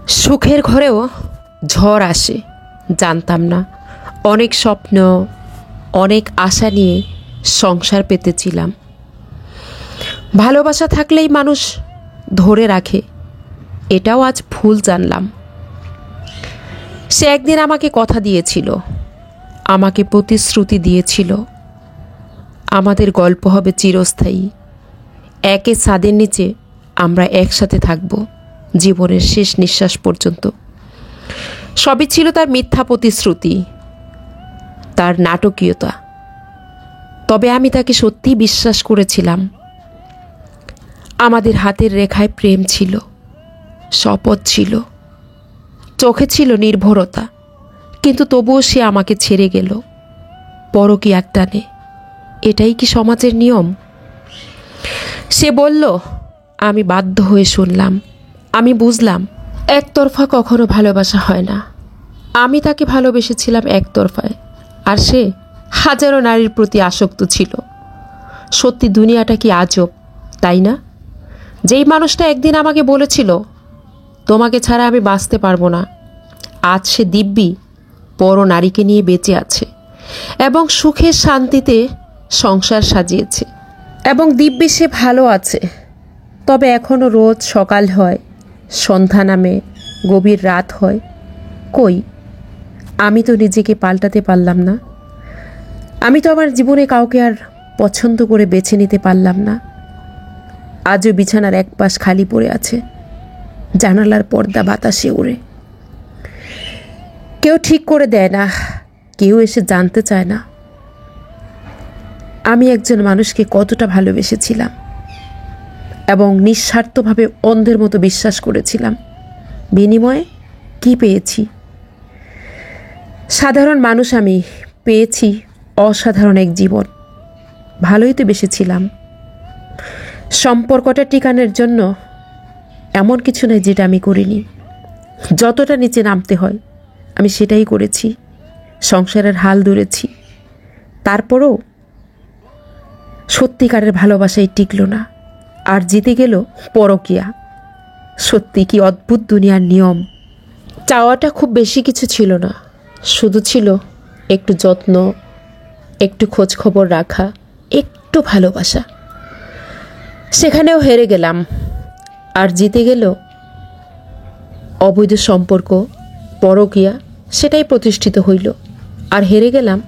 সুখের ঘরেও ঝড় আসে, জানতাম না। অনেক স্বপ্ন, অনেক আশা নিয়ে সংসার পেতেছিলাম। ভালোবাসা থাকলেই মানুষ ধরে রাখে, এটাও আজ ভুল জানলাম। সে একদিন আমাকে কথা দিয়েছিল, আমাকে প্রতিশ্রুতি দিয়েছিল, আমাদের গল্প হবে চিরস্থায়ী। একে ছাদের নিচে আমরা একসাথে থাকব জীবনের শেষ নিঃশ্বাস পর্যন্ত। সবই ছিল তার মিথ্যা প্রতিশ্রুতি, তার নাটকীয়তা। তবে আমি তাকে সত্যিই বিশ্বাস করেছিলাম। আমাদের হাতের রেখায় প্রেম ছিল, শপথ ছিল, চোখে ছিল নির্ভরতা। কিন্তু তবুও সে আমাকে ছেড়ে গেল পরকীয়ার টানে। এটাই কি সমাজের নিয়ম? সে বলল, আমি বাধ্য হয়ে শুনলাম। আমি বুঝলাম একতরফা কখনো ভালোবাসা হয় না। আমি তাকে ভালোবেসেছিলাম একতরফায়, আর সে হাজারো নারীর প্রতি আসক্ত ছিল। সত্যি দুনিয়াটা কি আজব, তাই না? যেই মানুষটা একদিন আমাকে বলেছিল, তোমাকে ছাড়া আমি বাঁচতে পারবো না, আজ সে দিব্যি পর নারীকে নিয়ে বেঁচে আছে এবং সুখের শান্তিতে সংসার সাজিয়েছে, এবং দিব্যি সে ভালো আছে। তবে এখনও রোজ সকাল হয়, সন্ধ্যা নামে, গভীর রাত হয়। কই, আমি তো নিজেকে পাল্টাতে পারলাম না। আমি তো আমার জীবনে কাউকে আর পছন্দ করে বেছে নিতে পারলাম না। আজও বিছানার এক পাশ খালি পড়ে আছে, জানালার পর্দা বাতাসে উড়ে। কেউ ঠিক করে দেয় না, কেউ এসে জানতে চায় না আমি একজন মানুষকে কতটা ভালোবেসেছিলাম এবং নিঃস্বার্থভাবে অন্ধের মতো বিশ্বাস করেছিলাম। বিনিময়ে কি পেয়েছি? সাধারণ মানুষ আমি, পেয়েছি অসাধারণ এক জীবন। ভালোই তো বেসেছিলাম। সম্পর্কটা টিকানোর জন্য এমন কিছু নয় যেটা আমি করিনি। যতটা নিচে নামতে হয় আমি সেটাই করেছি। সংসারের হাল ধরেছি। তারপরও সত্যিকারের ভালোবাসাই টিকল না, আর জিতে গেল পরকীয়া। সত্যি কি অদ্ভুত দুনিয়ার নিয়ম। চাওয়াটা খুব বেশি কিছু ছিল না, শুধু ছিল একটু যত্ন, একটু খোঁজ খবর রাখা, একটু ভালোবাসা। সেখানেও হেরে গেলাম। আর জিতে গেল অবৈধ সম্পর্ক, পরকীয়া, সেটাই প্রতিষ্ঠিত হইল। আর হেরে গেলাম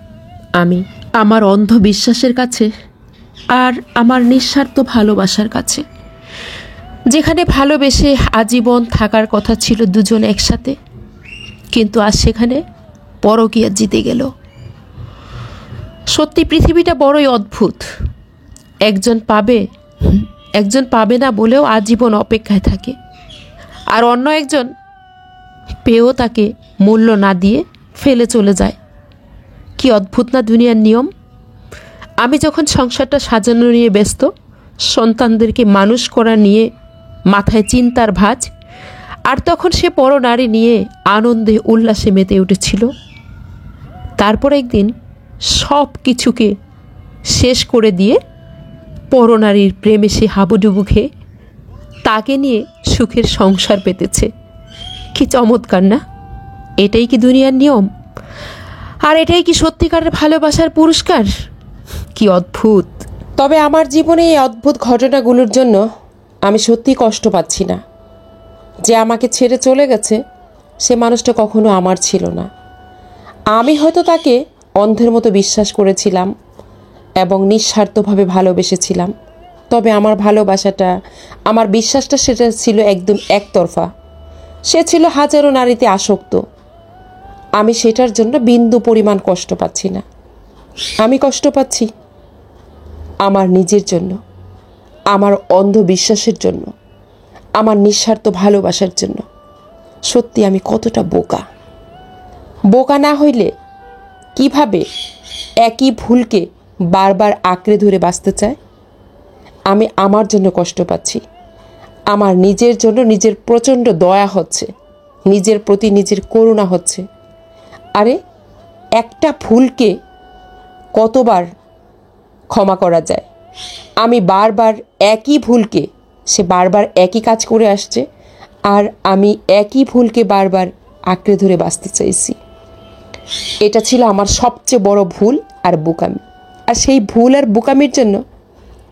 আমি, আমার অন্ধ বিশ্বাসের কাছে আর আমার নিঃস্বার্থ ভালোবাসার কাছে। যেখানে ভালোবেসে আজীবন থাকার কথা ছিল দুজন একসাথে, কিন্তু আজ সেখানে পরকীয়া জিতে গেল। সত্যি পৃথিবীটা বড়ই অদ্ভুত। একজন পাবে না বলেও আজীবন অপেক্ষায় থাকে, আর অন্য একজন পেয়েও তাকে মূল্য না দিয়ে ফেলে চলে যায়। কি অদ্ভুত না দুনিয়ার নিয়ম। আমি যখন সংসারটা সাজানো নিয়ে ব্যস্ত, সন্তানদেরকে মানুষ করা নিয়ে মাথায় চিন্তার ভাঁজ, আর তখন সে পরনারী নিয়ে আনন্দে উল্লাসে মেতে উঠেছিল। তারপর একদিন সব কিছুকে শেষ করে দিয়ে পরনারীর প্রেমে সে হাবুডুবু খেয়ে তাকে নিয়ে সুখের সংসার পেতেছে। কি চমৎকার না? এটাই কি দুনিয়ার নিয়ম? আর এটাই কি সত্যিকারের ভালোবাসার পুরস্কার? কি অদ্ভুত। তবে আমার জীবনে এই অদ্ভুত ঘটনাগুলোর জন্য আমি সত্যি কষ্ট পাচ্ছি না। যে আমাকে ছেড়ে চলে গেছে, সে মানুষটা কখনো আমার ছিল না। আমি হয়তো তাকে অন্ধের মতো বিশ্বাস করেছিলাম এবং নিঃস্বার্থভাবে ভালোবেসেছিলাম। তবে আমার ভালোবাসাটা, আমার বিশ্বাসটা, সেটা ছিল একদম একতরফা। সে ছিল হাজারো নারীতে আসক্ত। আমি সেটার জন্য বিন্দু পরিমাণ কষ্ট পাচ্ছি না। আমি কষ্ট পাচ্ছি আমার নিজের জন্য, আমার অন্ধ বিশ্বাসের জন্য, আমার নিঃস্বার্থ ভালোবাসার জন্য। সত্যি আমি কতটা বোকা। বোকা না হইলে কিভাবে একই ভুলকে বারবার আঁকড়ে ধরে বাঁচতে চায়? আমি আমার জন্য কষ্ট পাচ্ছি। আমার নিজের জন্য নিজের প্রচণ্ড দয়া হচ্ছে, নিজের প্রতি নিজের করুণা হচ্ছে। আরে একটা ভুলকে কতবার ক্ষমা করা যায়? আমি বারবার একই ভুলকে, সে বারবার একই কাজ করে আসছে, আর আমি একই ভুলকে বারবার আঁকড়ে ধরে বাঁচতে চাইছি। এটা ছিল আমার সবচেয়ে বড় ভুল আর বোকামি। আর সেই ভুল আর বোকামির জন্য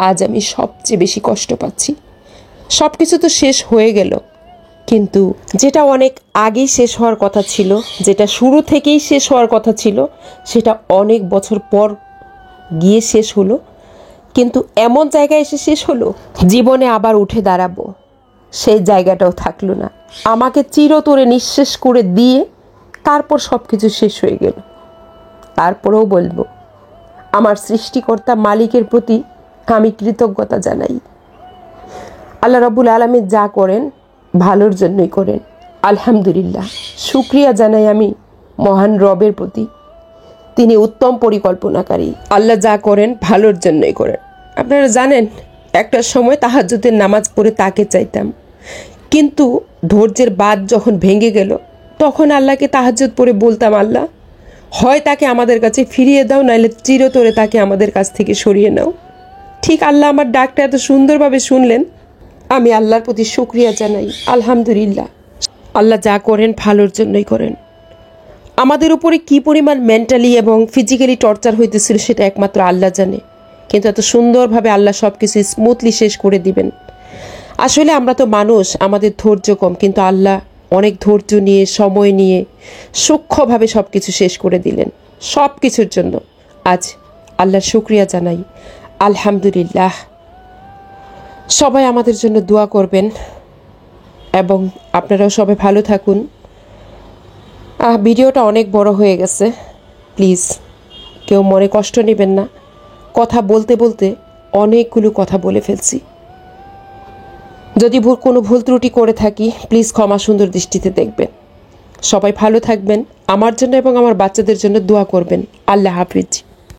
আজ আমি সবচেয়ে বেশি কষ্ট পাচ্ছি। সব কিছু তো শেষ হয়ে গেল, কিন্তু যেটা অনেক আগেই শেষ হওয়ার কথা ছিল, যেটা শুরু থেকেই শেষ হওয়ার কথা ছিল, সেটা অনেক বছর পর গিয়ে শেষ হলো। কিন্তু এমন জায়গায় এসে শেষ হলো, জীবনে আবার উঠে দাঁড়াবো সেই জায়গাটাও থাকলো না। আমাকে চিরতরে নিঃশেষ করে দিয়ে তারপর সব কিছু শেষ হয়ে গেল। তারপরেও বলবো, আমার সৃষ্টিকর্তা মালিকের প্রতি আমি কৃতজ্ঞতা জানাই। আল্লাহ রাব্বুল আলামিন যা করেন ভালোর জন্যই করেন। আলহামদুলিল্লাহ, শুকরিয়া জানাই আমি মহান রবের প্রতি। তিনি উত্তম পরিকল্পনাকারী। আল্লাহ যা করেন ভালোর জন্যই করেন। আপনারা জানেন, একটা সময় তাহাজ্জুদের নামাজ পড়ে তাকে চাইতাম, কিন্তু ধৈর্যের বাঁধ যখন ভেঙে গেল তখন আল্লাহকে তাহাজ্জুদ পড়ে বলতাম, আল্লাহ হয় তাকে আমাদের কাছে ফিরিয়ে দাও, নাইলে চিরতরে তাকে আমাদের কাছ থেকে সরিয়ে নাও। ঠিক আল্লাহ আমার ডাকটা এত সুন্দরভাবে শুনলেন। আমি আল্লাহর প্রতি শুকরিয়া জানাই। আলহামদুলিল্লাহ, আল্লাহ যা করেন ভালোর জন্যই করেন। আমাদের উপরে কি পরিমাণ মেন্টালি এবং ফিজিক্যালি টর্চার হইতেছিল সেটা একমাত্র আল্লাহ জানে, কিন্তু এত সুন্দরভাবে আল্লাহ সব কিছু স্মুথলি শেষ করে দিবেন। আসলে আমরা তো মানুষ, আমাদের ধৈর্য কম, কিন্তু আল্লাহ অনেক ধৈর্য নিয়ে সময় নিয়ে সূক্ষ্মভাবে সব কিছু শেষ করে দিলেন। সব কিছুর জন্য আজ আল্লাহর শুকরিয়া জানাই। আলহামদুলিল্লাহ। সবাই আমাদের জন্য দোয়া করবেন এবং আপনারাও সবাই ভালো থাকুন। ভিডিওটা অনেক বড় হয়ে গেছে, প্লিজ কেউ মনে কষ্ট নেবেন না। কথা বলতে বলতে অনেকগুলো কথা বলে ফেলছি। যদি কোনো ভুল ত্রুটি করে থাকি প্লিজ ক্ষমা সুন্দর দৃষ্টিতে দেখবেন। সবাই ভালো থাকবেন, আমার জন্য এবং আমার বাচ্চাদের জন্য দোয়া করবেন। আল্লাহ হাফিজ।